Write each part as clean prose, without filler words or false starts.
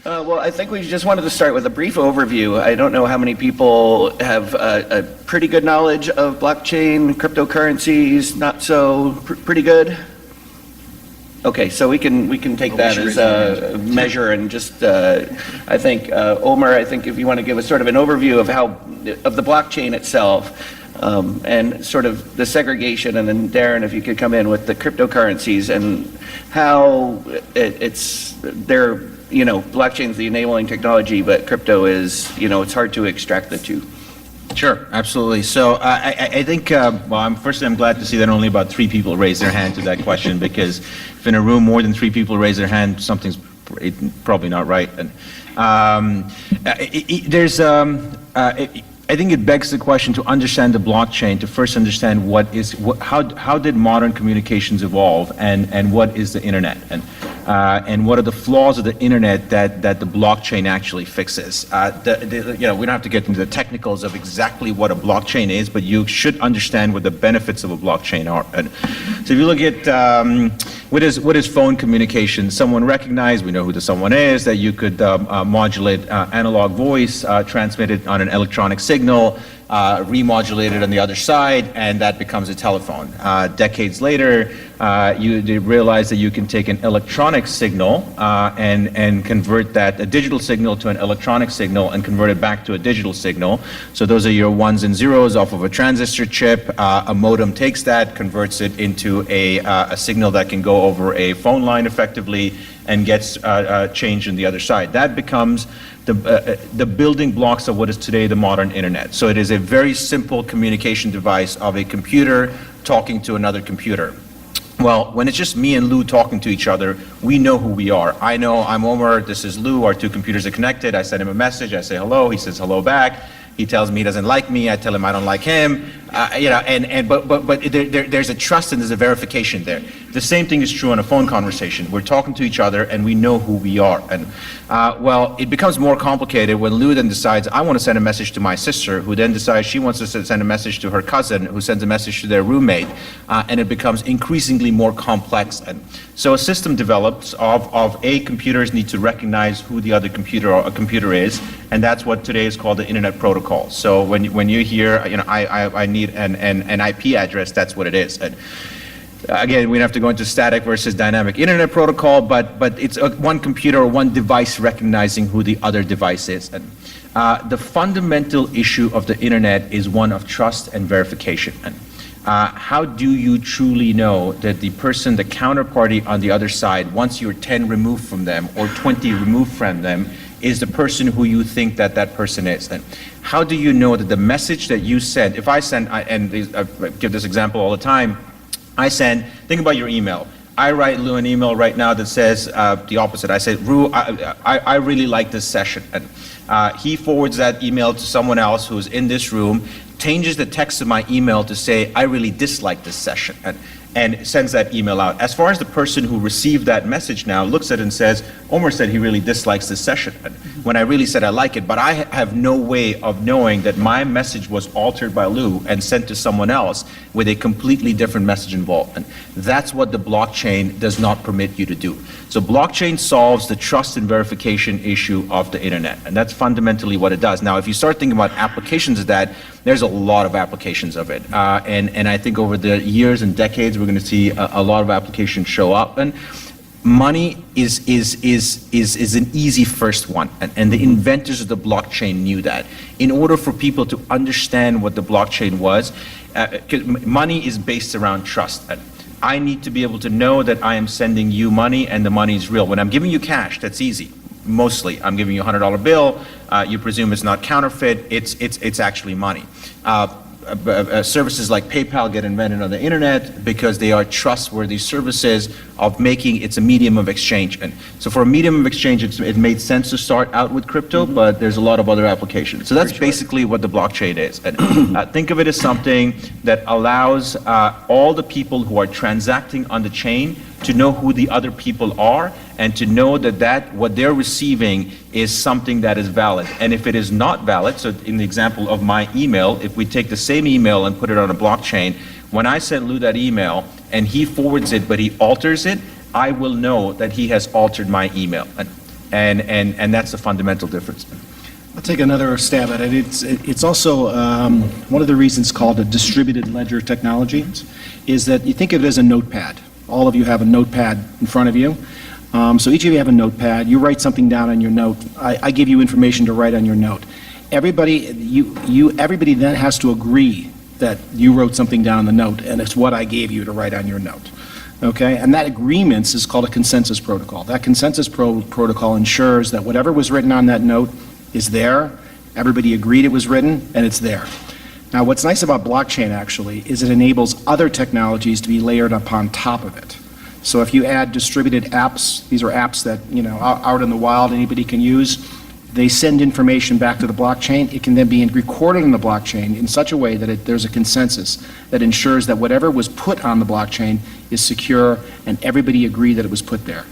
Well, I think we just wanted to start with a brief overview. I don't know how many people have a pretty good knowledge of blockchain, cryptocurrencies, not so pretty good. Okay, so we can take that as a measure and just, I think, Omar, I think if you want to give us sort of an overview of the blockchain itself, and sort of the segregation, and then Darren, if you could come in with the cryptocurrencies and how blockchain's the enabling technology, but crypto is, it's hard to extract the two. Sure, absolutely. So I think, firstly, I'm glad to see that only about 3 people raised their hand to that question, because if in a room more than 3 people raise their hand, something's probably not right. And I think it begs the question, to understand the blockchain, to first understand how did modern communications evolve, and what is the internet, and what are the flaws of the internet that the blockchain actually fixes. We don't have to get into the technicals of exactly what a blockchain is, but you should understand what the benefits of a blockchain are. And so if you look at what is phone communication, someone recognized, we know who the someone is, that you could modulate analog voice, transmit it on an electronic signal, remodulate it on the other side, and that becomes a telephone. Decades later, you realize that you can take an electronic signal and convert a digital signal to an electronic signal and convert it back to a digital signal. So those are your ones and zeros off of a transistor chip. A modem takes that, converts it into a signal that can go over a phone line effectively, and gets changed on the other side. That becomes the building blocks of what is today the modern internet. So it is a very simple communication device of a computer talking to another computer. Well, when it's just me and Lou talking to each other, we know who we are. I know I'm Omar, this is Lou, our 2 computers are connected. I send him a message, I say hello, he says hello back. He tells me he doesn't like me, I tell him I don't like him, but there's a trust and there's a verification there. The same thing is true on a phone conversation. We're talking to each other and we know who we are. And it becomes more complicated when Lou then decides, I want to send a message to my sister, who then decides she wants to send a message to her cousin, who sends a message to their roommate, and it becomes increasingly more complex. And so a system develops of computers need to recognize who the other computer is, and that's what today is called the Internet Protocol. So when you hear, I need an IP address, that's what it is. And again, we don't have to go into static versus dynamic Internet Protocol, but it's one computer or one device recognizing who the other device is. And the fundamental issue of the Internet is one of trust and verification. And how do you truly know that the person, the counterparty on the other side, once you're 10 removed from them or 20 removed from them, is the person who you think that person is? And how do you know that the message that you send, if I send, and I give this example all the time, think about your email. I write Lou an email right now that says the opposite. I say, Lou, I really like this session. And he forwards that email to someone else who's in this room, changes the text of my email to say, I really dislike this session, and sends that email out. As far as the person who received that message now looks at it and says, Omar said he really dislikes this session, when I really said I like it, but I have no way of knowing that my message was altered by Lou and sent to someone else with a completely different message involved. And that's what the blockchain does not permit you to do. So blockchain solves the trust and verification issue of the internet, and that's fundamentally what it does. Now, if you start thinking about applications of that, there's a lot of applications of it, and I think over the years and decades we're going to see a lot of applications show up. And money is an easy first one, and the inventors of the blockchain knew that. In order for people to understand what the blockchain was, money is based around trust. I need to be able to know that I am sending you money and the money is real. When I'm giving you cash, that's easy. Mostly, I'm giving you a $100 bill, you presume it's not counterfeit, it's actually money. Services like PayPal get invented on the internet because they are trustworthy services of making it's a medium of exchange. And so for a medium of exchange, it made sense to start out with crypto, but there's a lot of other applications. So that's basically what the blockchain is. And think of it as something that allows all the people who are transacting on the chain to know who the other people are, and to know that what they're receiving is something that is valid. And if it is not valid, so in the example of my email, if we take the same email and put it on a blockchain, when I send Lou that email and he forwards it but he alters it, I will know that he has altered my email. And And that's the fundamental difference. I'll take another stab at it. It's also one of the reasons called a distributed ledger technology is that you think of it as a notepad. All of you have a notepad in front of you. So each of you have a notepad. You write something down on your note. I give you information to write on your note. Everybody then has to agree that you wrote something down on the note, and it's what I gave you to write on your note. Okay? And that agreement is called a consensus protocol. That consensus protocol ensures that whatever was written on that note is there, everybody agreed it was written, and it's there. Now, what's nice about blockchain, actually, is it enables other technologies to be layered upon top of it. So if you add distributed apps, these are apps that, out in the wild anybody can use, they send information back to the blockchain. It can then be recorded in the blockchain in such a way that there's a consensus that ensures that whatever was put on the blockchain is secure and everybody agreed that it was put there.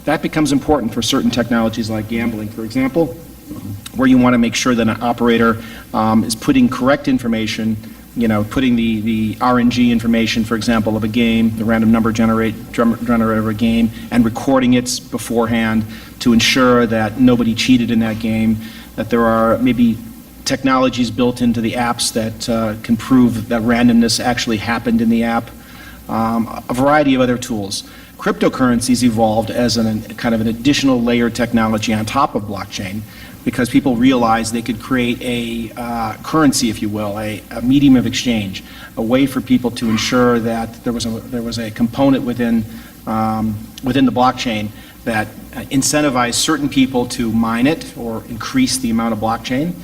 That becomes important for certain technologies like gambling, for example, where you want to make sure that an operator is putting correct information, putting the RNG information, for example, of a game, the random number generator of a game, and recording it beforehand to ensure that nobody cheated in that game, that there are maybe technologies built into the apps that can prove that randomness actually happened in the app, a variety of other tools. Cryptocurrencies evolved as kind of an additional layer technology on top of blockchain, because people realized they could create a currency, if you will, a medium of exchange, a way for people to ensure that there was a component within the blockchain that incentivized certain people to mine it or increase the amount of blockchain,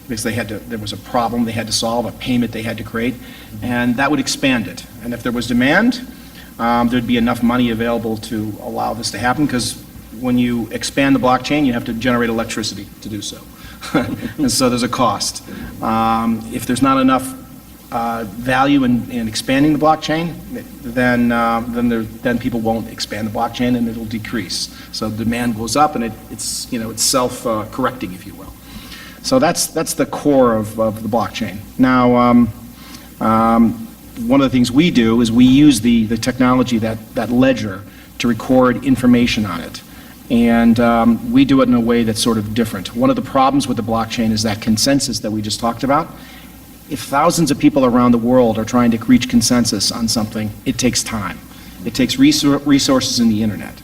because there was a problem they had to solve, a payment they had to create, and that would expand it. And if there was demand, there'd be enough money available to allow this to happen, because when you expand the blockchain, you have to generate electricity to do so. And so there's a cost. If there's not enough value in expanding the blockchain, then people won't expand the blockchain and it'll decrease. So demand goes up and it's self-correcting, if you will. So that's the core of the blockchain. Now, one of the things we do is we use the technology, that ledger, to record information on it. And we do it in a way that's sort of different. One of the problems with the blockchain is that consensus that we just talked about. If thousands of people around the world are trying to reach consensus on something, it takes time. It takes resources in the internet.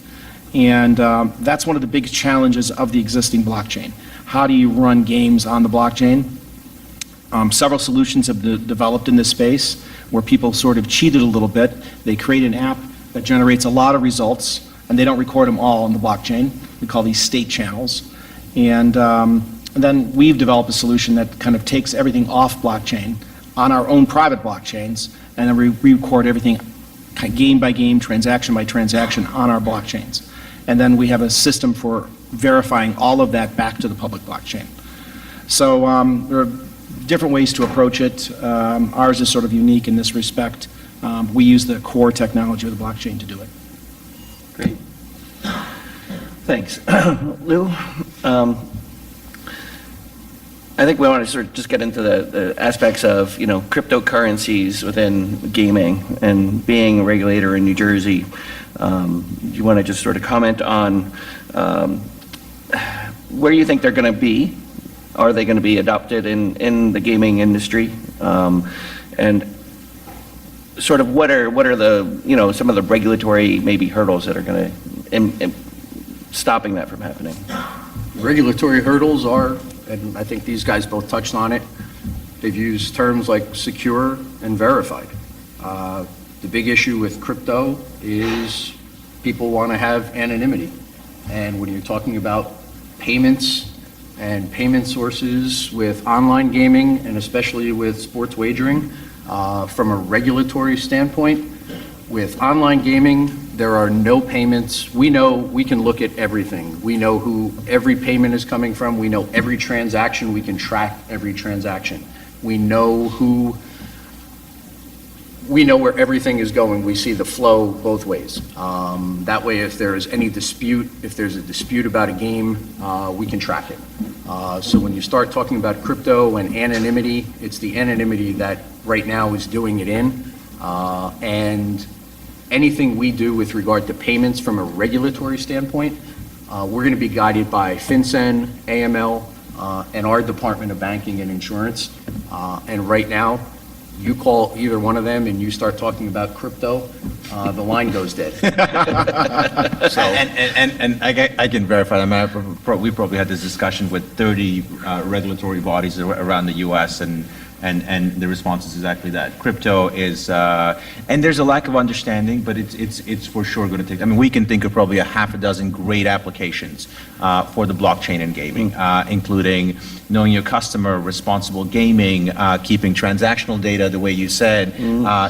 And that's one of the big challenges of the existing blockchain. How do you run games on the blockchain? Several solutions have developed in this space where people sort of cheated a little bit. They create an app that generates a lot of results, and they don't record them all on the blockchain. We call these state channels. And then we've developed a solution that kind of takes everything off blockchain on our own private blockchains, and then we record everything game by game, transaction by transaction on our blockchains. And then we have a system for verifying all of that back to the public blockchain. So there are different ways to approach it. Ours is sort of unique in this respect. We use the core technology of the blockchain to do it. Great. Thanks. Lou, I think we want to sort of just get into the aspects of, cryptocurrencies within gaming, and being a regulator in New Jersey. Do you want to just sort of comment on where you think they're going to be? Are they going to be adopted in the gaming industry? And sort of what are the, some of the regulatory maybe hurdles that are going to stopping that from happening? Regulatory hurdles are, and I think these guys both touched on it, they've used terms like secure and verified. The big issue with crypto is people want to have anonymity. And when you're talking about payments and payment sources with online gaming, and especially with sports wagering, from a regulatory standpoint, with online gaming, there are no payments. We know we can look at everything. We know who every payment is coming from. We know every transaction. We can track every transaction. We know where everything is going. We see the flow both ways. That way, if there is any dispute, if there's a dispute about a game, we can track it. So when you start talking about crypto and anonymity, it's the anonymity that right now is doing it in. And anything we do with regard to payments from a regulatory standpoint We're going to be guided by FinCEN, AML, and our Department of Banking and Insurance. And right now, you call either one of them and you start talking about crypto, the line goes dead. So, And I can verify, I mean, we probably had this discussion with 30 regulatory bodies around the US, and the response is exactly that. Crypto is, and there's a lack of understanding, but it's for sure going to take, I mean, we can think of probably a half a dozen great applications for the blockchain in gaming, including knowing your customer, responsible gaming, keeping transactional data the way you said.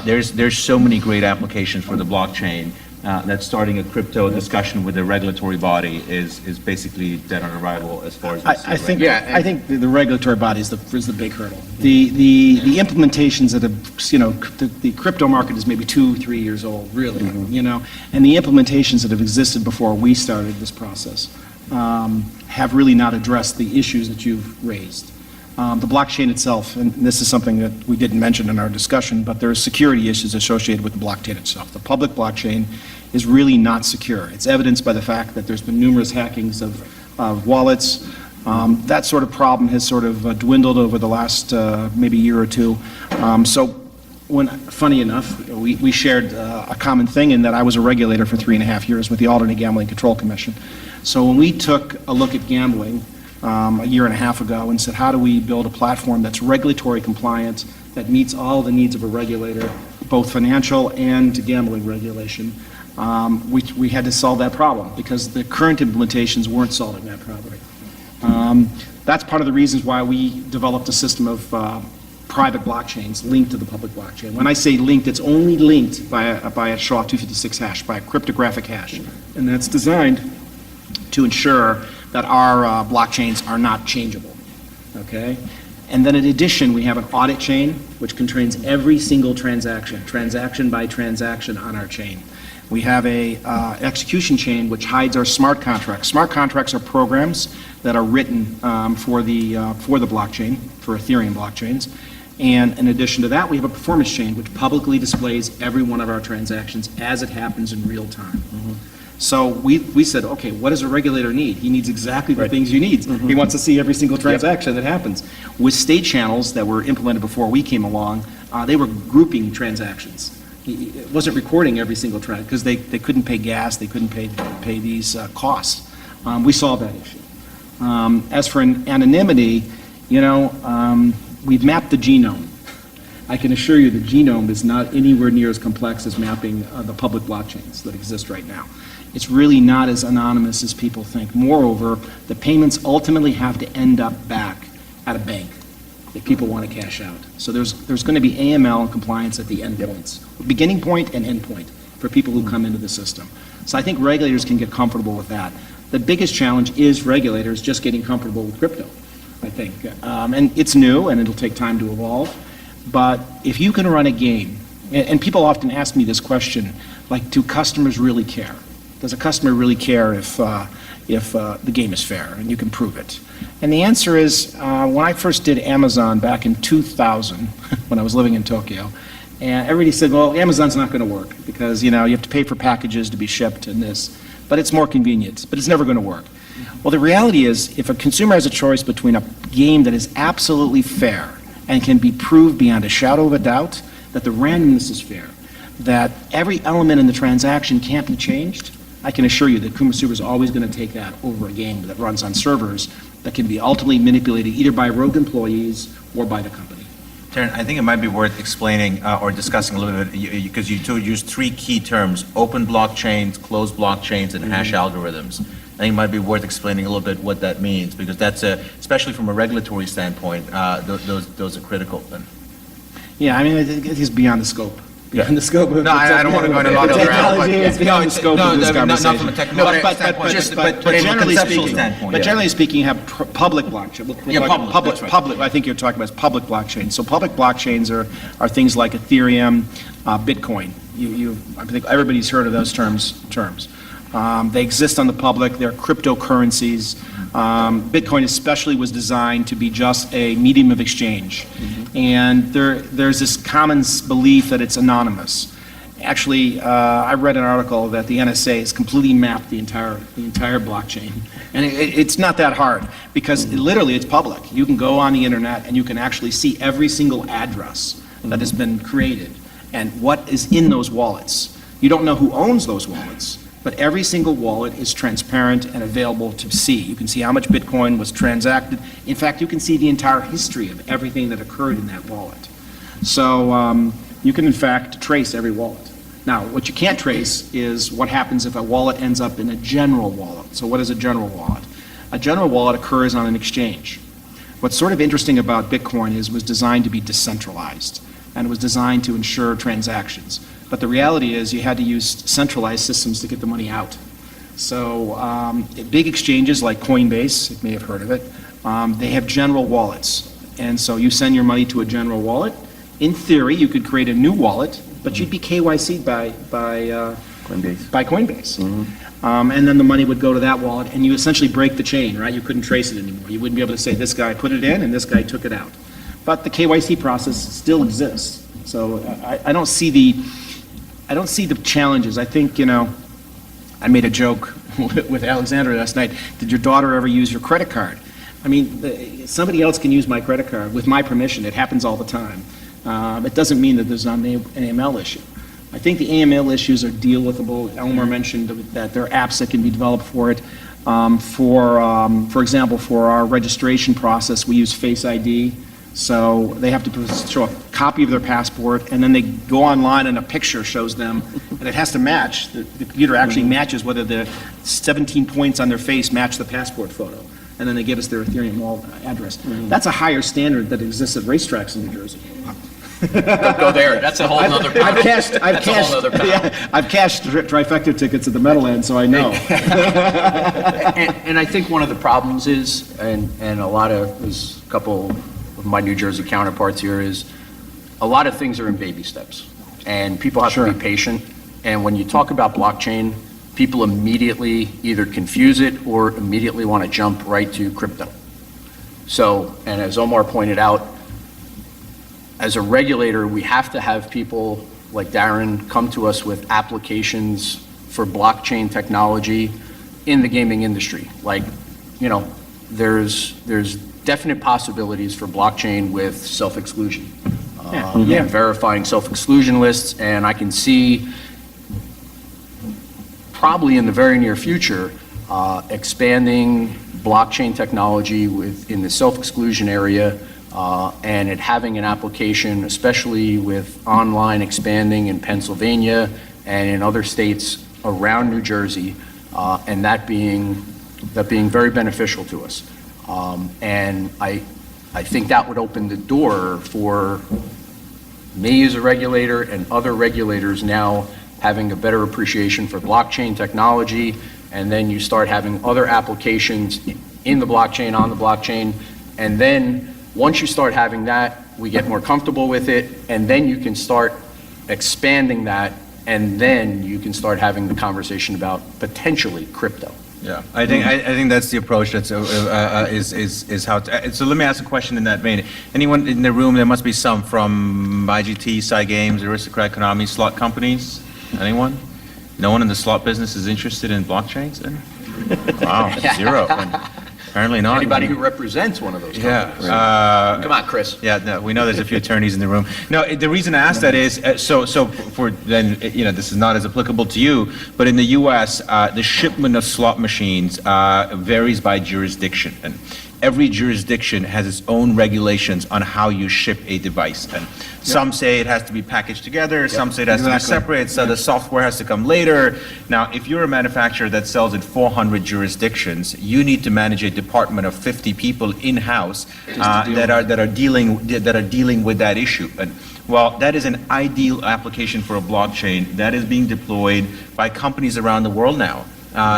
There's so many great applications for the blockchain. That starting a crypto discussion with a regulatory body is basically dead on arrival as far as we see I it think, right Yeah, I think the regulatory body is the big hurdle. The implementations that have, you know, the crypto market is maybe 2-3 years old, really, you know, and the implementations that have existed before we started this process have really not addressed the issues that you've raised. The blockchain itself, and this is something that we didn't mention in our discussion, but there are security issues associated with the blockchain itself. The public blockchain is really not secure. It's evidenced by the fact that there's been numerous hackings of wallets. That sort of problem has sort of dwindled over the last maybe year or two. Funny enough, we shared a common thing in that I was a regulator for 3.5 years with the Alternate Gambling Control Commission. So when we took a look at gambling, a year and a half ago, and said, how do we build a platform that's regulatory compliant, that meets all the needs of a regulator, both financial and gambling regulation, we had to solve that problem because the current implementations weren't solving that problem. That's part of the reasons why we developed a system of private blockchains linked to the public blockchain. When I say linked, it's only linked by a SHA-256 hash, by a cryptographic hash. And that's designed to ensure that our blockchains are not changeable, okay? And then in addition, we have an audit chain, which contains every single transaction by transaction on our chain. We have a execution chain, which hides our smart contracts. Smart contracts are programs that are written for the blockchain, for Ethereum blockchains. And in addition to that, we have a performance chain, which publicly displays every one of our transactions as it happens in real time. So we said, okay, what does a regulator need? He needs exactly the things you need. He wants to see every single transaction that happens. With state channels that were implemented before we came along, they were grouping transactions. It wasn't recording every single transaction because they couldn't pay gas, they couldn't pay these costs. We solved that issue. As for anonymity, you know, we've mapped the genome. I can assure you the genome is not anywhere near as complex as mapping the public blockchains that exist right now. It's really not as anonymous as people think. Moreover, the payments ultimately have to end up back at a bank if people want to cash out. So there's going to be AML and compliance at the end points, beginning point and end point for people who come into the system. So I think regulators can get comfortable with that. The biggest challenge is regulators just getting comfortable with crypto, I think. And it's new and it'll take time to evolve. But if you can run a game, and people often ask me this question, like, do customers really care? Does a customer really care if the game is fair and you can prove it? And the answer is, when I first did Amazon back in 2000, when I was living in Tokyo, and everybody said, well, Amazon's not going to work because, you know, you have to pay for packages to be shipped and this, but it's more convenient, but it's never going to work. Well, the reality is, if a consumer has a choice between a game that is absolutely fair and can be proved beyond a shadow of a doubt that the randomness is fair, that every element in the transaction can't be changed, I can assure you that consumer is always going to take that over a game that runs on servers that can be ultimately manipulated either by rogue employees or by the company. Taryn, I think it might be worth explaining or discussing a little bit, because you two used 3 key terms: open blockchains, closed blockchains, and hash algorithms. I think it might be worth explaining a little bit what that means, because that's especially from a regulatory standpoint, those are critical then. Yeah, I mean, I think it's beyond the scope. Beyond the scope of No, I don't want to go into a lot of technology is beyond the scope of this conversation. not from a technical standpoint, but from a generally conceptual speaking, standpoint. but generally speaking, you have public blockchain. Public, that's right. I think you're talking about public blockchains. So public blockchains are things like Ethereum, Bitcoin. I think everybody's heard of those terms. They exist on the public. They're cryptocurrencies. Bitcoin especially was designed to be just a medium of exchange. And there's this common belief that it's anonymous. Actually, I read an article that the NSA has completely mapped the entire blockchain. And it's not that hard, because literally it's public. You can go on the internet and you can actually see every single address that has been created and what is in those wallets. You don't know who owns those wallets, but every single wallet is transparent and available to see. You can see how much Bitcoin was transacted. In fact, you can see the entire history of everything that occurred in that wallet. So you can, in fact, trace every wallet. Now, what you can't trace is what happens if a wallet ends up in a general wallet. So what is a general wallet? A general wallet occurs on an exchange. What's sort of interesting about Bitcoin is it was designed to be decentralized, and it was designed to ensure transactions. But the reality is you had to use centralized systems to get the money out. So big exchanges like Coinbase, you may have heard of it, they have general wallets. And so you send your money to a general wallet. In theory, you could create a new wallet, but you'd be KYC'd by Coinbase. And then the money would go to that wallet, and you essentially break the chain, right? You couldn't trace it anymore. You wouldn't be able to say, this guy put it in and this guy took it out. But the KYC process still exists. So I don't see the challenges. I think, I made a joke with Alexandra last night. Did your daughter ever use your credit card? I mean, somebody else can use my credit card with my permission. It happens all the time. It doesn't mean that there's not an AML issue. I think the AML issues are deal-withable. Elmer mentioned that there are apps that can be developed for it. For example, for our registration process, we use Face ID. So they have to show a copy of their passport, and then they go online and a picture shows them, and it has to match. The computer actually matches whether the 17 points on their face match the passport photo. And then they give us their Ethereum wallet address. That's a higher standard that exists at racetracks in New Jersey. Don't go there, that's a whole nother. I've cashed trifecta tickets at the Meadowlands, so I know. And I think one of the problems is, and there's a couple of my New Jersey counterparts here, is a lot of things are in baby steps, and people have to be patient. And when you talk about blockchain, people immediately either confuse it or immediately want to jump right to crypto. So, and as Omar pointed out, as a regulator, we have to have people like Darren come to us with applications for blockchain technology in the gaming industry. Like, there's definite possibilities for blockchain with self-exclusion. And verifying self-exclusion lists, and I can see probably in the very near future expanding blockchain technology in the self-exclusion area, and it having an application, especially with online expanding in Pennsylvania and in other states around New Jersey, and that being very beneficial to us. And I think that would open the door for me as a regulator and other regulators now having a better appreciation for blockchain technology, and then you start having other applications in the blockchain, on the blockchain, and then once you start having that, we get more comfortable with it, and then you can start expanding that, and then you can start having the conversation about potentially crypto. Yeah, I think that's the approach. That's is how. So let me ask a question in that vein. Anyone in the room? There must be some from IGT, Sci Games, Aristocrat, Konami, slot companies. Anyone? No one in the slot business is interested in blockchains? Then? Wow, zero. Apparently not. Anybody who represents one of those companies. Yeah. Come on, Chris. Yeah, no, we know there's a few attorneys in the room. No, the reason I ask that is, so for then, this is not as applicable to you, but in the U.S., the shipment of slot machines varies by jurisdiction. And every jurisdiction has its own regulations on how you ship a device. And some say it has to be packaged together, some say it has to be separate, so the software has to come later. Now, if you're a manufacturer that sells in 400 jurisdictions, you need to manage a department of 50 people in-house that are dealing with that issue. And well, that is an ideal application for a blockchain that is being deployed by companies around the world now.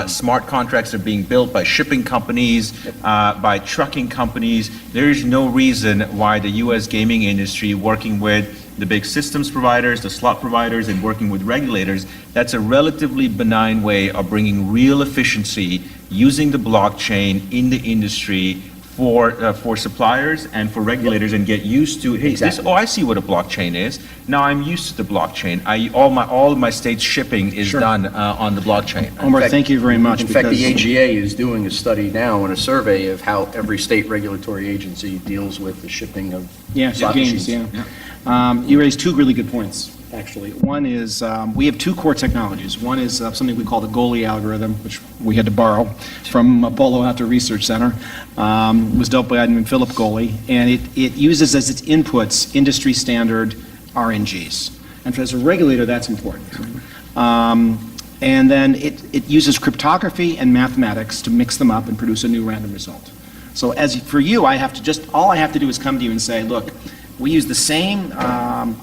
Smart contracts are being built by shipping companies, by trucking companies. There is no reason why the U.S. gaming industry, working with the big systems providers, the slot providers, and working with regulators, that's a relatively benign way of bringing real efficiency using the blockchain in the industry for suppliers and for regulators and get used to, hey, Exactly. I see what a blockchain is. Now I'm used to the blockchain. All of my state's shipping is Sure. done on the blockchain. Omar, fact- thank you very much. In fact, the because- AGA is doing a study now and a survey of how every state regulatory agency deals with the shipping of Yeah, slot games, machines. yeah. You raised two really good points, actually. One is, we have two core technologies. One is something we call the goalie algorithm, which we had to borrow from Palo Alto Research Center. It was developed by Edmund Philip Goalie, and it uses as its inputs industry standard RNGs. And as a regulator, that's important. And then it uses cryptography and mathematics to mix them up and produce a new random result. So for you, all I have to do is come to you and say, look, we use the same RNG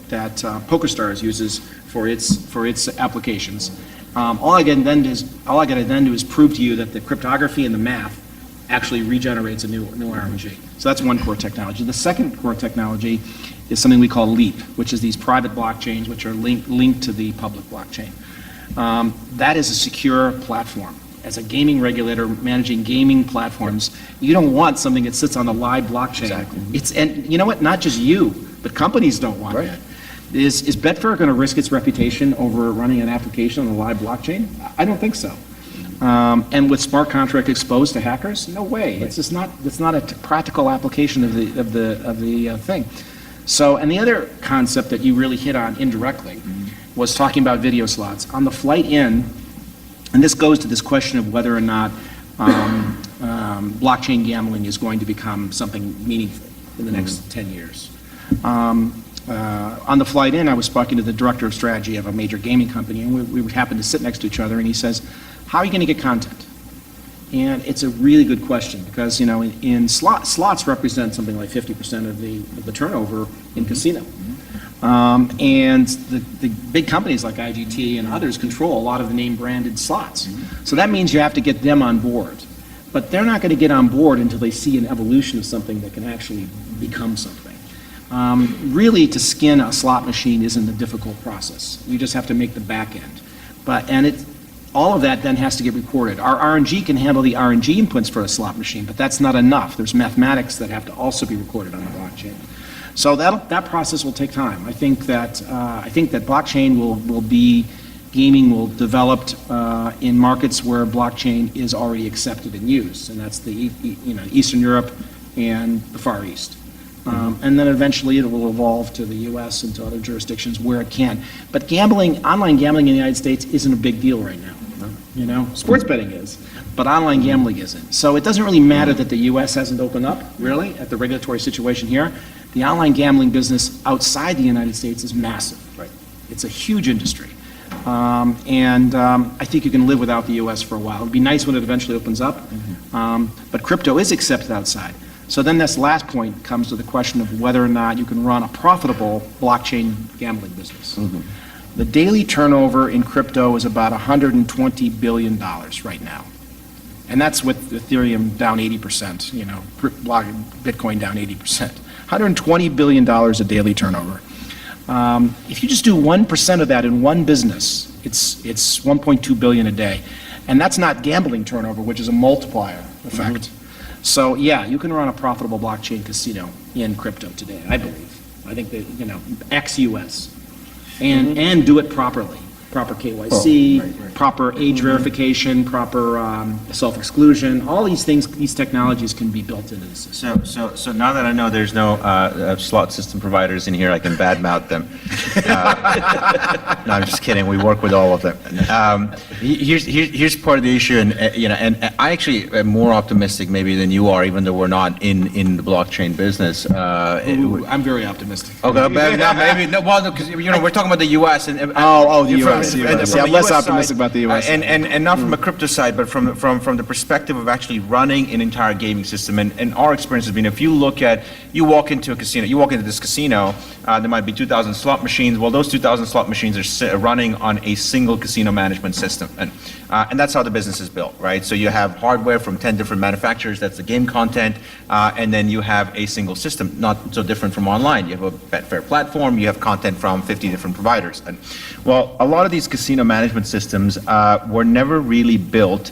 that PokerStars uses for its applications. All I gotta then do is prove to you that the cryptography and the math actually regenerates a new RNG. So that's one core technology. The second core technology is something we call LEAP, which is these private blockchains which are linked to the public blockchain. That is a secure platform. As a gaming regulator managing gaming platforms, you don't want something that sits on a live blockchain. Exactly. And you know what? Not just you, but companies don't want Right. that. Is Betfair going to risk its reputation over running an application on a live blockchain? I don't think so. And with smart contract exposed to hackers, no way. It's just not. It's not a practical application of the thing. So, and the other concept that you really hit on indirectly was talking about video slots on the flight in. And this goes to this question of whether or not blockchain gambling is going to become something meaningful in the next 10 years. On the flight in, I was talking to the director of strategy of a major gaming company, and we happened to sit next to each other, and he says, how are you going to get content? And it's a really good question, because, in slots represent something like 50% of the turnover in casino. And the big companies like IGT and others control a lot of the name-branded slots. So that means you have to get them on board. But they're not going to get on board until they see an evolution of something that can actually become something. Really, to skin a slot machine isn't a difficult process. You just have to make the back end. All of that then has to get recorded. Our RNG can handle the RNG inputs for a slot machine, but that's not enough. There's mathematics that have to also be recorded on the blockchain. So that process will take time. I think that blockchain gaming will develop in markets where blockchain is already accepted and used, and that's the Eastern Europe and the Far East. And then eventually it will evolve to the U.S. and to other jurisdictions where it can. But online gambling in the United States isn't a big deal right now. Sports betting is, but online gambling isn't. So it doesn't really matter that the U.S. hasn't opened up, really, at the regulatory situation here. The online gambling business outside the United States is massive. Right. It's a huge industry. I think you can live without the U.S. for a while. It'd be nice when it eventually opens up, but crypto is accepted outside. So then this last point comes to the question of whether or not you can run a profitable blockchain gambling business. The daily turnover in crypto is about $120 billion right now. And that's with Ethereum down 80%, Bitcoin down 80%. $120 billion a daily turnover. If you just do 1% of that in one business, it's $1.2 billion a day. And that's not gambling turnover, which is a multiplier effect. So yeah, you can run a profitable blockchain casino in crypto today, I believe. I think that, ex-US. And do it properly. Proper KYC, proper age verification, proper self-exclusion. All these things, these technologies can be built into the system. So now that I know there's no slot system providers in here, I can badmouth them. No, I'm just kidding. We work with all of them. Here's part of the issue, and I actually am more optimistic maybe than you are, even though we're not in the blockchain business. Ooh, I'm very optimistic. Okay, because we're talking about the U.S. and the US. Yeah, I'm less optimistic about the US. And not from a crypto side, but from the perspective of actually running an entire gaming system. And our experience has been, if you walk into a casino, you walk into this casino, there might be 2,000 slot machines. Well, those 2,000 slot machines are running on a single casino management system. And that's how the business is built, right? So you have hardware from 10 different manufacturers, that's the game content, and then you have a single system, not so different from online. You have a Betfair platform, you have content from 50 different providers. And well, a lot of these casino management systems were never really built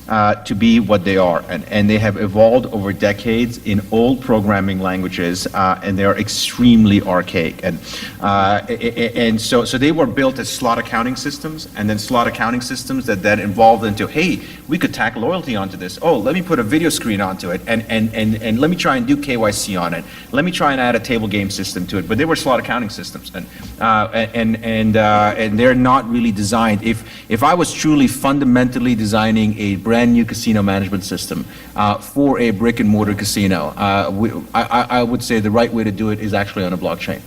to be what they are. And they have evolved over decades in old programming languages, and they are extremely archaic. And so they were built as slot accounting systems, and then slot accounting systems that evolved into, hey, we could tack loyalty onto this. Oh, let me put a video screen onto it, and let me try and do KYC on it. Let me try and add a table game system to it. But they were slot accounting systems, and they're not really designed. If I was truly fundamentally designing a brand new casino management system for a brick and mortar casino, I would say the right way to do it is actually on a blockchain.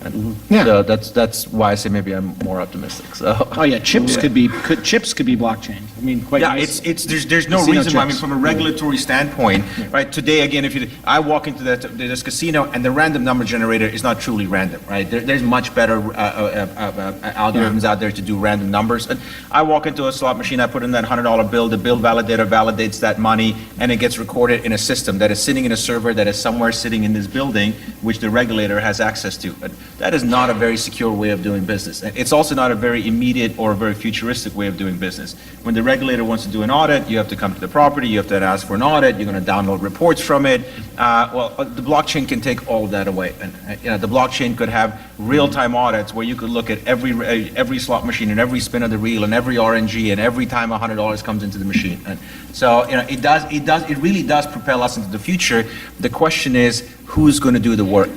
Yeah. So that's why I say maybe I'm more optimistic. So. Oh, yeah, chips could be blockchain. I mean, quite Yeah, easily. there's no Casino reason why, I mean, chips. from a regulatory standpoint, right, today, again, I walk into this casino and the random number generator is not truly random, right? There's much better algorithms out there to do random numbers. And I walk into a slot machine, I put in that $100 bill, the bill validator validates that money, and it gets recorded in a system that is sitting in a server that is somewhere sitting in this building, which the regulator has access to. But that is not a very secure way of doing business. It's also not a very immediate or a very futuristic way of doing business. When the regulator wants to do an audit, you have to come to the property, you have to ask for an audit, you're going to download reports from it. The blockchain can take all of that away. And the blockchain could have real-time audits where you could look at every slot machine and every spin of the reel and every RNG and every time $100 comes into the machine. And so it really does propel us into the future. The question is, who's going to do the work?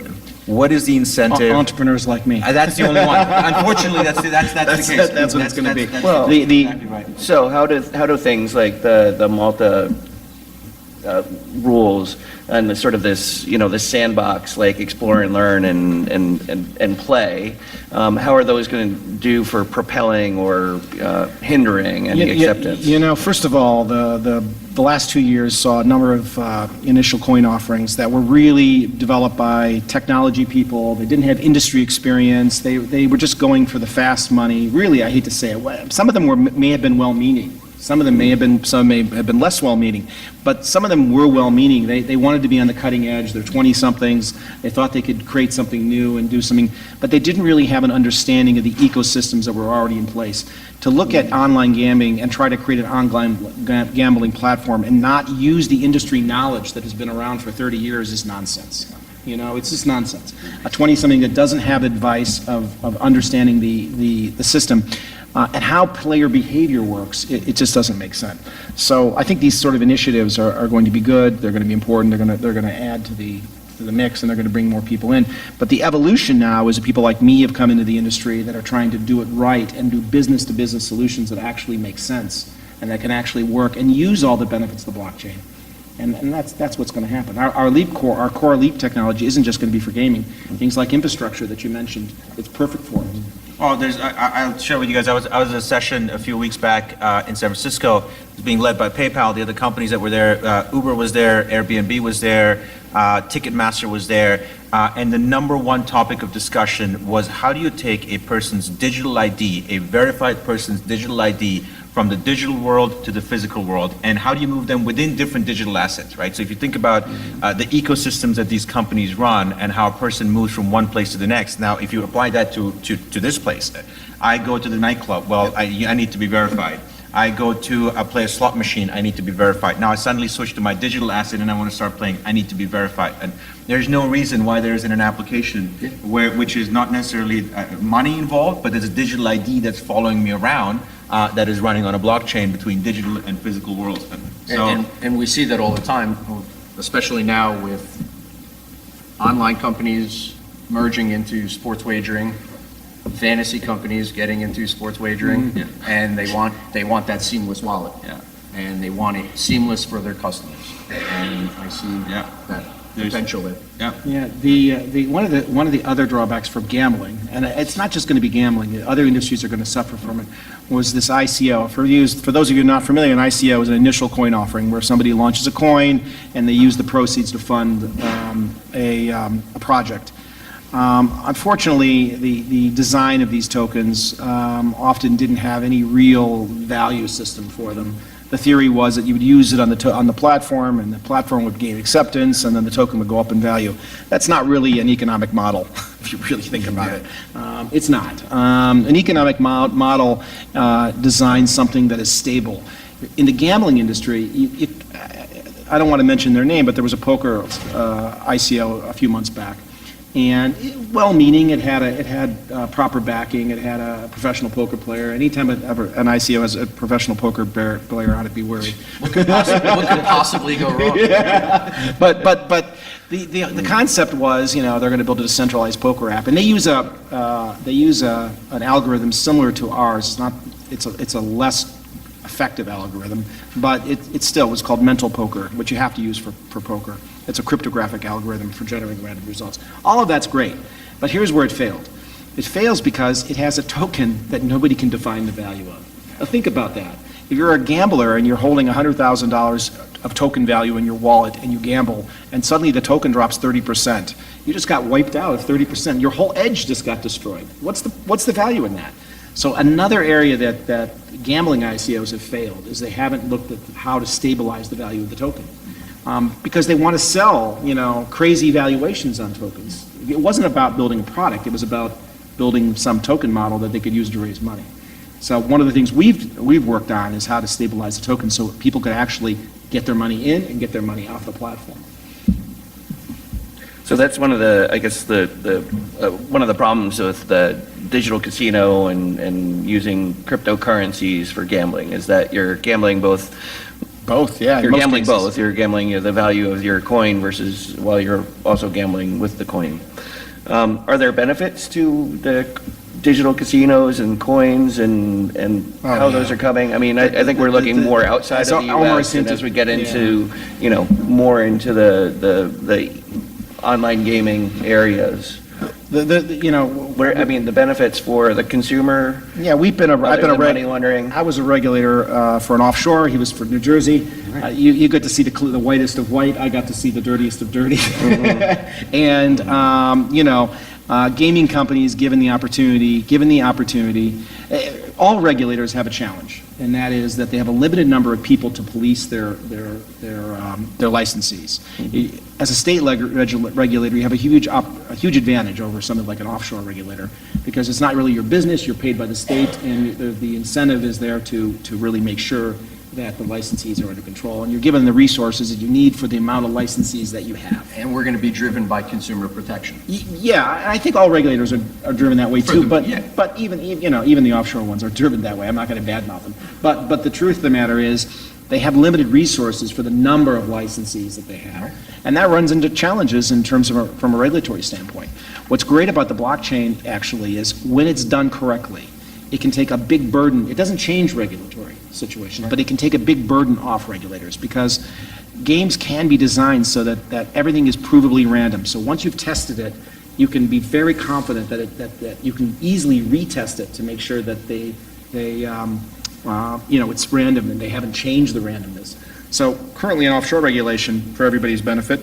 What is the incentive? Entrepreneurs like me. That's the only one. Unfortunately, that's the case. That's what it's gonna be. Well, exactly right. So how do things like the Malta rules and the sort of this, this sandbox, like explore and learn and play, how are those going to do for propelling or hindering any acceptance? First of all, the last 2 years saw a number of initial coin offerings that were really developed by technology people. They didn't have industry experience. They were just going for the fast money. Really, I hate to say it, some of them may have been well-meaning. Some of them may have been less well-meaning, but some of them were well-meaning. They wanted to be on the cutting edge. They're 20-somethings. They thought they could create something new and do something, but they didn't really have an understanding of the ecosystems that were already in place. To look at online gambling and try to create an online gambling platform and not use the industry knowledge that has been around for 30 years is nonsense. It's just nonsense. A 20-something that doesn't have advice of understanding the system and how player behavior works, it just doesn't make sense. So I think these sort of initiatives are going to be good. They're going to be important. They're going to add to the mix, and they're going to bring more people in. But the evolution now is that people like me have come into the industry that are trying to do it right and do business-to-business solutions that actually make sense and that can actually work and use all the benefits of the blockchain. And that's what's going to happen. Our core Leap technology isn't just going to be for gaming. Things like infrastructure that you mentioned, it's perfect for it. Oh, I'll share with you guys. I was at a session a few weeks back in San Francisco. It was being led by PayPal. The other companies that were there, Uber was there, Airbnb was there, Ticketmaster was there, and the number one topic of discussion was how do you take a person's digital ID, a verified person's digital ID, from the digital world to the physical world, and how do you move them within different digital assets, right? So if you think about the ecosystems that these companies run and how a person moves from one place to the next, now if you apply that to this place, I go to the nightclub, well, I need to be verified. I go to play a slot machine, I need to be verified. Now I suddenly switch to my digital asset and I want to start playing, I need to be verified. And there's no reason why there isn't an application which is not necessarily money involved, but there's a digital ID that's following me around that is running on a blockchain between digital and physical worlds. And we see that all the time, especially now with online companies merging into sports wagering, fantasy companies getting into sports wagering, and they want that seamless wallet. Yeah. And they want it seamless for their customers. And I see that potential there. Yeah, one of the other drawbacks from gambling, and it's not just going to be gambling, other industries are going to suffer from it, was this ICO. For those of you not familiar, an ICO is an initial coin offering where somebody launches a coin and they use the proceeds to fund a project. Unfortunately, the design of these tokens often didn't have any real value system for them. The theory was that you would use it on the platform, and the platform would gain acceptance, and then the token would go up in value. That's not really an economic model, if you really think about it. It's not. An economic model designs something that is stable. In the gambling industry, I don't want to mention their name, but there was a poker ICO a few months back. And well-meaning, it had proper backing, it had a professional poker player. Anytime an ICO has a professional poker player, I'd be worried. What could possibly go wrong? But the concept was, they're going to build a decentralized poker app, and they use an algorithm similar to ours. It's a less effective algorithm, but it still was called mental poker, which you have to use for poker. It's a cryptographic algorithm for generating random results. All of that's great, but here's where it failed. It fails because it has a token that nobody can define the value of. Now think about that. If you're a gambler and you're holding $100,000 of token value in your wallet and you gamble, and suddenly the token drops 30%, you just got wiped out of 30%. Your whole edge just got destroyed. What's the value in that? So another area that gambling ICOs have failed is they haven't looked at how to stabilize the value of the token. Because they want to sell, crazy valuations on tokens. It wasn't about building a product, it was about building some token model that they could use to raise money. So one of the things we've worked on is how to stabilize the token so people could actually get their money in and get their money off the platform. So that's one of the, I guess, one of the problems with the digital casino and using cryptocurrencies for gambling is that you're gambling both. Yeah. You're gambling both. You're gambling the value of your coin versus while you're also gambling with the coin. Are there benefits to the digital casinos and coins and how those are coming? I mean, I think we're looking more outside of the U.S. and as we get into, more into the online gaming areas. The benefits for the consumer. Yeah, I've been money laundering. I was a regulator for an offshore. He was for New Jersey. You get to see the whitest of white. I got to see the dirtiest of dirty. And gaming companies given the opportunity, all regulators have a challenge, and that is that they have a limited number of people to police their licensees. As a state regulator, you have a huge advantage over something like an offshore regulator, because it's not really your business. You're paid by the state, and the incentive is there to really make sure that the licensees are under control, and you're given the resources that you need for the amount of licensees that you have. And we're going to be driven by consumer protection. Yeah, I think all regulators are driven that way too, but even the offshore ones are driven that way. I'm not going to badmouth them. But the truth of the matter is, they have limited resources for the number of licensees that they have, and that runs into challenges in terms of from a regulatory standpoint. What's great about the blockchain actually is when it's done correctly, it can take a big burden. It doesn't change regulatory situations, but it can take a big burden off regulators, because games can be designed so that everything is provably random. So once you've tested it, you can be very confident that you can easily retest it to make sure that it's random and they haven't changed the randomness. So currently in offshore regulation, for everybody's benefit,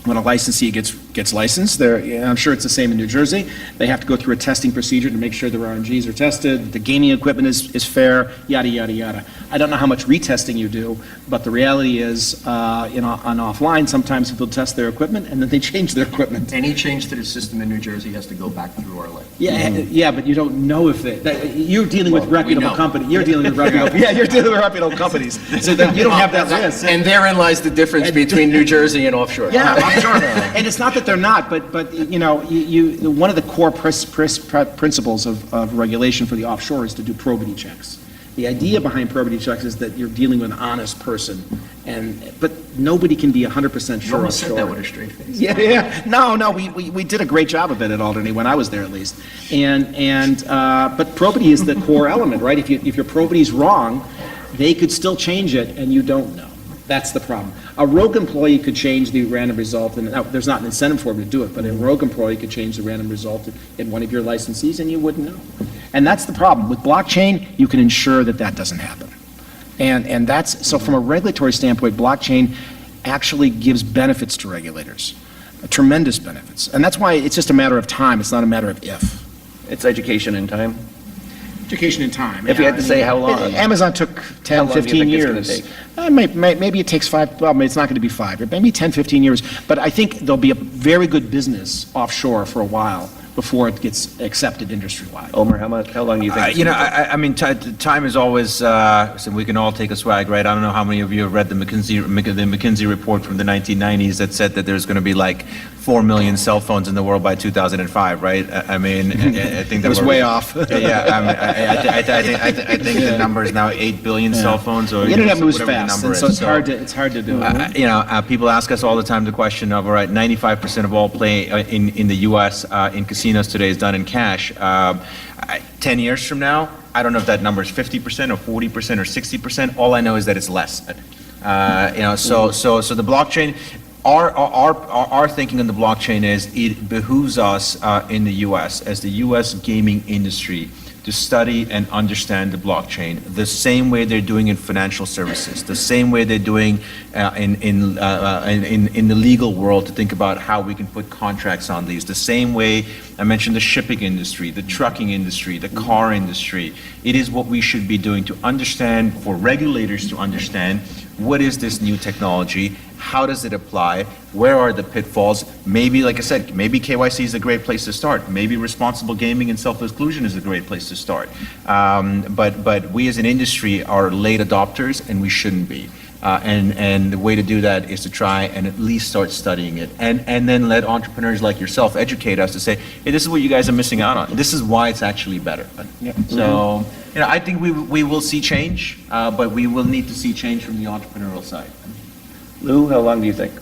when a licensee gets licensed, I'm sure it's the same in New Jersey, they have to go through a testing procedure to make sure their RNGs are tested, the gaming equipment is fair, yada, yada, yada. I don't know how much retesting you do, but the reality is, on offline, sometimes people test their equipment and then they change their equipment. Any change to the system in New Jersey has to go back through our lab. Yeah, but you don't know if you're dealing with reputable companies. You're dealing with reputable companies. So that you don't have that risk. And therein lies the difference between New Jersey and offshore. Yeah, I'm sure. And it's not that they're not, but one of the core principles of regulation for the offshore is to do probity checks. The idea behind probity checks is that you're dealing with an honest person, but nobody can be 100% sure. You almost said that with a straight face. Yeah. No, we did a great job of it at Alderney when I was there, at least. But probity is the core element, right? If your probity is wrong, they could still change it, and you don't know. That's the problem. A rogue employee could change the random result, and there's not an incentive for him to do it, but a rogue employee could change the random result in one of your licensees, and you wouldn't know. And that's the problem. With blockchain, you can ensure that doesn't happen. And so from a regulatory standpoint, blockchain actually gives benefits to regulators, tremendous benefits. And that's why it's just a matter of time. It's not a matter of if. It's education and time. Education and time. If you had to say how long. Amazon took 10, 15 years. Maybe it takes 5, well, it's not going to be 5, maybe 10, 15 years. But I think there'll be a very good business offshore for a while before it gets accepted industry-wide. Omer, how long do you think? it's You know, gonna take? I mean, time is always, so we can all take a swag, right? I don't know how many of you have read the McKinsey report from the 1990s that said that there's going to be like 4 million cell phones in the world by 2005, right? I mean, I think That was way off. Yeah, I think the number is now 8 billion cell phones, or The internet moves whatever the fast, number and so is. it's hard to do. You know, people ask us all the time the question of, all right, 95% of all play in the U.S. In casinos today is done in cash. 10 years from now, I don't know if that number is 50% or 40% or 60%. All I know is that it's less. You know, so the blockchain. Our thinking on the blockchain is it behooves us in the U.S. as the U.S. gaming industry to study and understand the blockchain the same way they're doing in financial services, the same way they're doing in the legal world, to think about how we can put contracts on these, the same way I mentioned the shipping industry, the trucking industry, the car industry. It is what we should be doing to understand, for regulators to understand, what is this new technology? How does it apply? Where are the pitfalls? Maybe, like I said, maybe KYC is a great place to start. Maybe responsible gaming and self-exclusion is a great place to start. But we as an industry are late adopters, and we shouldn't be. And the way to do that is to try and at least start studying it, and then let entrepreneurs like yourself educate us to say, hey, this is what you guys are missing out on. This is why it's actually better. So, you know, I think we will see change, but we will need to see change from the entrepreneurial side. Lou, how long do you think?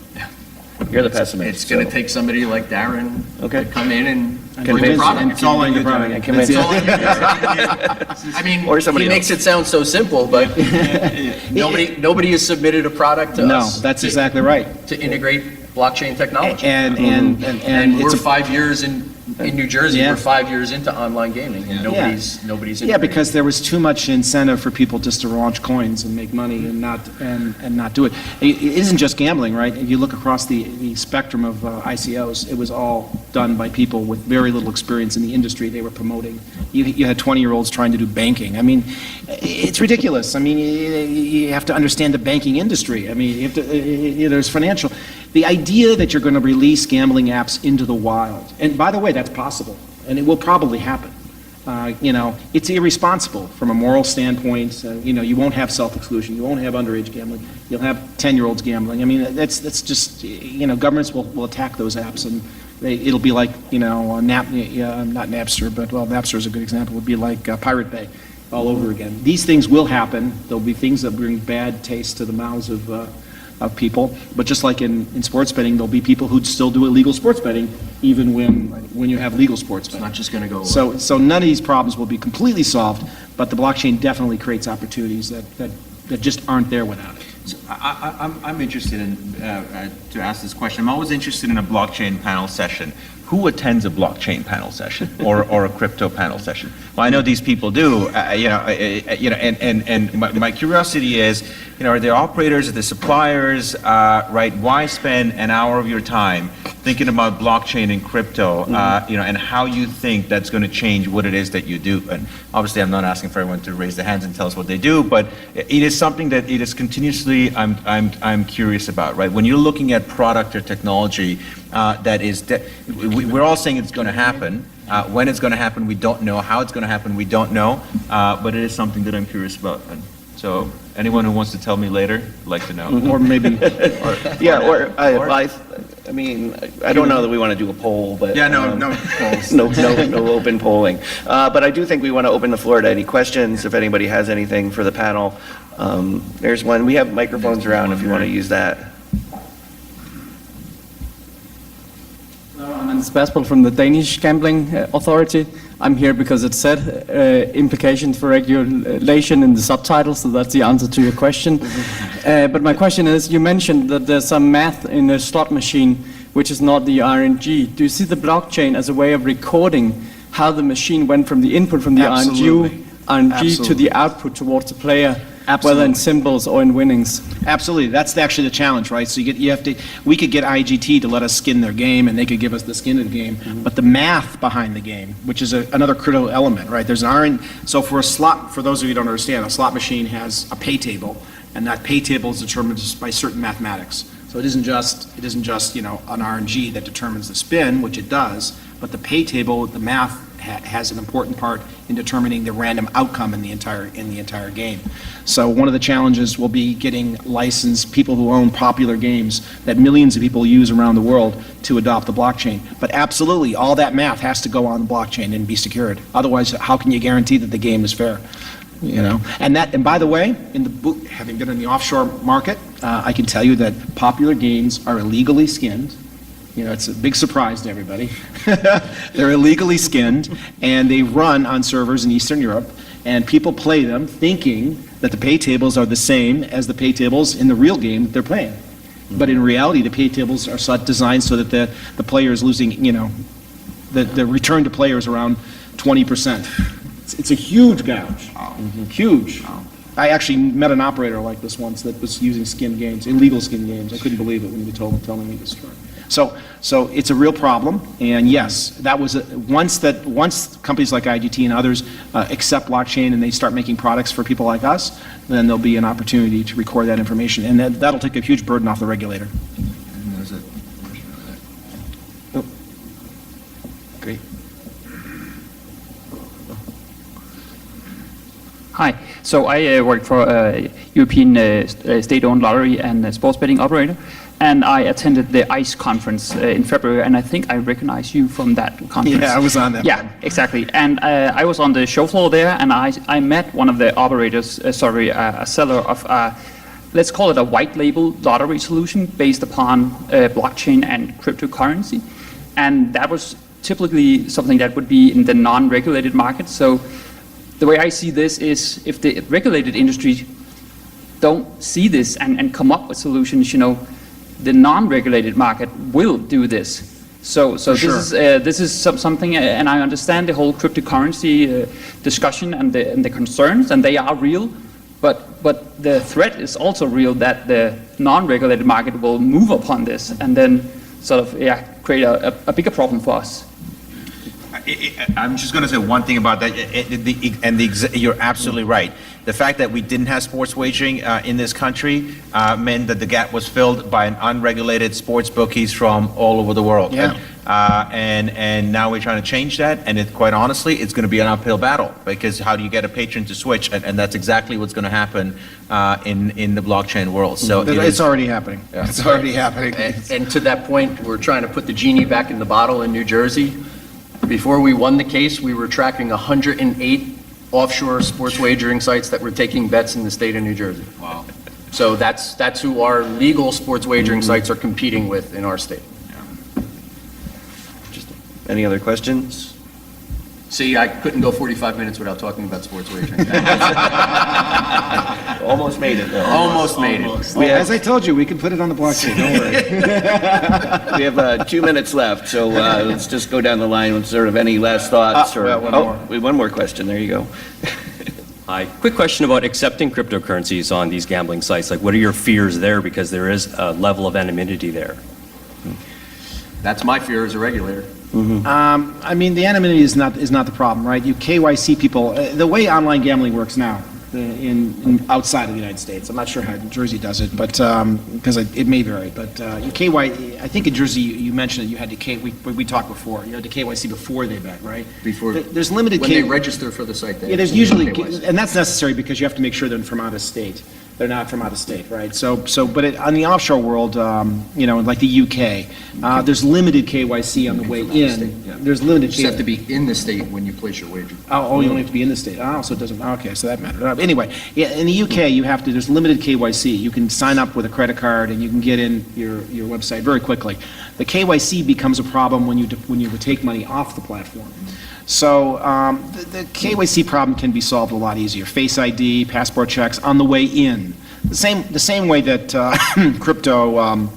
You're the pessimist. It's going to so- take somebody like Darren Okay. to come in and bring the Convince- product. It's all in your product. And convince- It's all in your- I mean, Or somebody he makes it sound so simple, but nobody has submitted a product to No, us that's exactly right. to integrate blockchain technology. And And we're it's a 5 years in New Jersey, Yeah. we're 5 years into online gaming, and nobody's Yeah, integrating. because there was too much incentive for people just to launch coins and make money and not do it. It isn't just gambling, right? If you look across the spectrum of ICOs, it was all done by people with very little experience in the industry they were promoting. You had 20-year-olds trying to do banking. I mean, it's ridiculous. I mean, you have to understand the banking industry. I mean, you have to, there's financial. The idea that you're going to release gambling apps into the wild, and by the way, that's possible, and it will probably happen. You know, it's irresponsible from a moral standpoint. You know, you won't have self-exclusion. You won't have underage gambling. You'll have 10-year-olds gambling. I mean, that's just, you know, governments will attack those apps, and it'll be like, you know, not Napster, but, well, Napster is a good example. It would be like Pirate Bay all over again. These things will happen. There'll be things that bring bad taste to the mouths of people, but just like in sports betting, there'll be people who'd still do illegal sports betting, even when you have legal sports betting. It's not just going to go away. So none of these problems will be completely solved, but the blockchain definitely creates opportunities that just aren't there without it. So I'm interested in, to ask this question, I'm always interested in a blockchain panel session. Who attends a blockchain panel session or a crypto panel session? Well, I know these people do, and my curiosity is, you know, are there operators, are there suppliers, right? Why spend an hour of your time thinking about blockchain and crypto, you know, and how you think that's going to change what it is that you do? And obviously, I'm not asking for everyone to raise their hands and tell us what they do, but it is something that it is continuously I'm curious about, right? When you're looking at product or technology that is, we're all saying it's going to happen. When it's going to happen, we don't know. How it's going to happen, we don't know. But it is something that I'm curious about. And so, anyone who wants to tell me later, I'd like to know. Or maybe, Yeah, I mean, I don't know that we want to do a poll, but. Yeah, no. No open polling. But I do think we want to open the floor to any questions, if anybody has anything for the panel. There's one. We have microphones around if you want to use that. I'm Hans Baspel from the Danish Gambling Authority. I'm here because it said implications for regulation in the subtitle, so that's the answer to your question. But my question is, you mentioned that there's some math in a slot machine which is not the RNG. Do you see the blockchain as a way of recording how the machine went from the input from the Absolutely. RNG to the output towards the player, whether in Absolutely. symbols or in winnings? absolutely, that's actually the challenge, right? So we could get IGT to let us skin their game, and they could give us the skin of the game, but the math behind the game, which is another critical element, right? There's so for a slot, for those of you who don't understand, a slot machine has a pay table, and that pay table is determined just by certain mathematics. So it isn't just, you know, an RNG that determines the spin, which it does, but the pay table, the math has an important part in determining the random outcome in the entire game. So one of the challenges will be getting licensed people who own popular games that millions of people use around the world to adopt the blockchain. But absolutely, all that math has to go on the blockchain and be secured. Otherwise, how can you guarantee that the game is fair? You know, and by the way, having been in the offshore market, I can tell you that popular games are illegally skinned. You know, it's a big surprise to everybody. They're illegally skinned, and they run on servers in Eastern Europe, and people play them thinking that the pay tables are the same as the pay tables in the real game that they're playing. But in reality, the pay tables are designed so that the player is losing, you know, the return to player is around 20%. It's a huge gouge, huge. I actually met an operator like this once that was using skin games, illegal skin games. I couldn't believe it when he telling me this story. So it's a real problem, and yes, that was once companies like IGT and others accept blockchain and they start making products for people like us, then there'll be an opportunity to record that information, and that'll take a huge burden off the regulator. Oh. Great. Hi. So I work for a European state-owned lottery and sports betting operator, and I attended the ICE conference in February, and I think I recognize you from that conference. Yeah, I was on that Yeah, one. exactly. And I was on the show floor there, and I met one of the operators, a seller of, let's call it a white label lottery solution based upon blockchain and cryptocurrency. And that was typically something that would be in the non-regulated market. So the way I see this is if the regulated industry don't see this and come up with solutions, you know, the non-regulated market will do this. So this is something, and I understand the whole cryptocurrency discussion and the concerns, and they are real, but the threat is also real that the non-regulated market will move upon this and then sort of create a bigger problem for us. I'm just going to say one thing about that, you're absolutely right. The fact that we didn't have sports wagering in this country meant that the gap was filled by unregulated sports bookies from all over the world. Yeah. And now we're trying to change that, and quite honestly, it's going to be an uphill battle, because how do you get a patron to switch? And that's exactly what's going to happen in the blockchain world. So It's already happening. Yeah. It's already happening. And to that point, we're trying to put the genie back in the bottle in New Jersey. Before we won the case, we were tracking 108 offshore sports wagering sites that were taking bets in the state of New Jersey. Wow. So that's who our legal sports wagering sites are competing with in our state. Any other questions? See, I couldn't go 45 minutes without talking about sports wagering. Almost made it, though. Almost made it. Well, as I told you, we can put it on the blockchain, don't worry. We have 2 minutes left, so let's just go down the line with sort of any last thoughts. we have one more. We have one more question. There you go. Hi. Quick question about accepting cryptocurrencies on these gambling sites. Like, what are your fears there? Because there is a level of anonymity there. That's my fear as a regulator. I mean, the anonymity is not the problem, right? You KYC people. The way online gambling works now, in outside of the United States, I'm not sure how New Jersey does it, but because it may vary. But I think in Jersey you mentioned that you had to we talked before. You had to KYC before they bet, right? Before, There's limited when they register for the site. Yeah, there's usually, and that's necessary because you have to make sure they're from out of state. They're not from out of state, right? But on the offshore world, like the UK, there's limited KYC on the way in. There's limited. You just have to be in the state when you place your wager. Oh, you only have to be in the state. Oh, so it doesn't, okay, so that matters. Anyway, yeah, in the UK, there's limited KYC. You can sign up with a credit card and you can get in your website very quickly. The KYC becomes a problem when you would take money off the platform. So the KYC problem can be solved a lot easier. Face ID, passport checks on the way in. The same way that crypto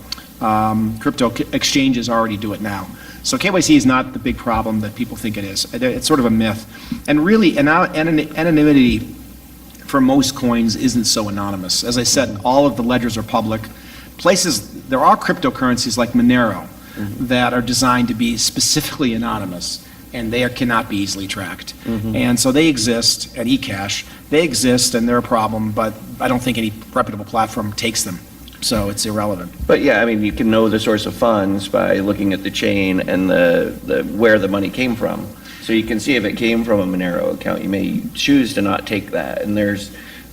exchanges already do it now. So KYC is not the big problem that people think it is. It's sort of a myth. And really, anonymity for most coins isn't so anonymous. As I said, all of the ledgers are public. There are cryptocurrencies like Monero that are designed to be specifically anonymous, and they cannot be easily tracked. And so they exist at eCash. They exist, and they're a problem, but I don't think any reputable platform takes them. so it's irrelevant. But yeah, I mean, you can know the source of funds by looking at the chain and where the money came from. So you can see if it came from a Monero account. You may choose to not take that. And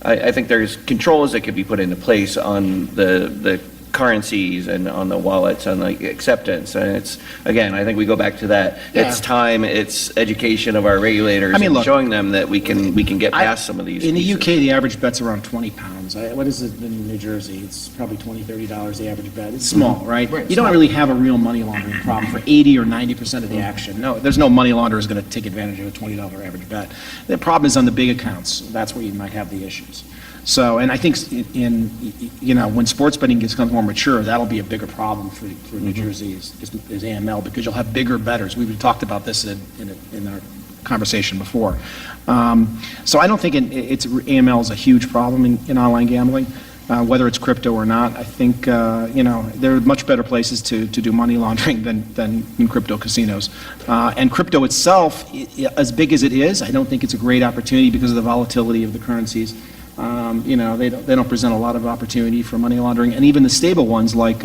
I think there's controls that could be put into place on the currencies and on the wallets, on the acceptance. And it's, again, I think we go back to that. Yeah. It's time, it's education of our regulators, I mean, and look, showing them that we can get past some of these In the pieces. UK, the average bet's around 20 pounds. What is it in New Jersey? It's probably $20, $30, the average bet. It's small, right? You don't really have a real money laundering problem for 80 or 90% of the action. No, there's no money launderer is going to take advantage of a $20 average bet. The problem is on the big accounts. That's where you might have the issues. So, and I think when sports betting becomes more mature, that'll be a bigger problem for New Jersey is AML, because you'll have bigger bettors. We've talked about this in our conversation before. So I don't think AML is a huge problem in online gambling, whether it's crypto or not. I think, there are much better places to do money laundering than in crypto casinos. And crypto itself, as big as it is, I don't think it's a great opportunity because of the volatility of the currencies. They don't present a lot of opportunity for money laundering, and even the stable ones like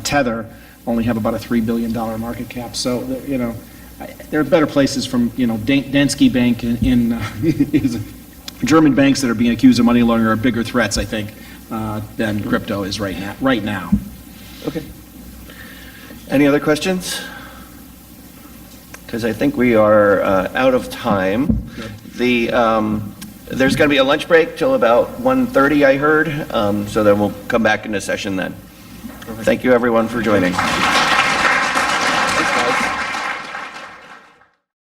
Tether only have about a $3 billion market cap. So there are better places from Danske Bank is German banks that are being accused of money laundering are bigger threats, I think, than crypto is right now. Okay. Any other questions? Because I think we are out of time. There's going to be a lunch break till about 1:30, I heard, so then we'll come back into session then. Thank you, everyone, for joining.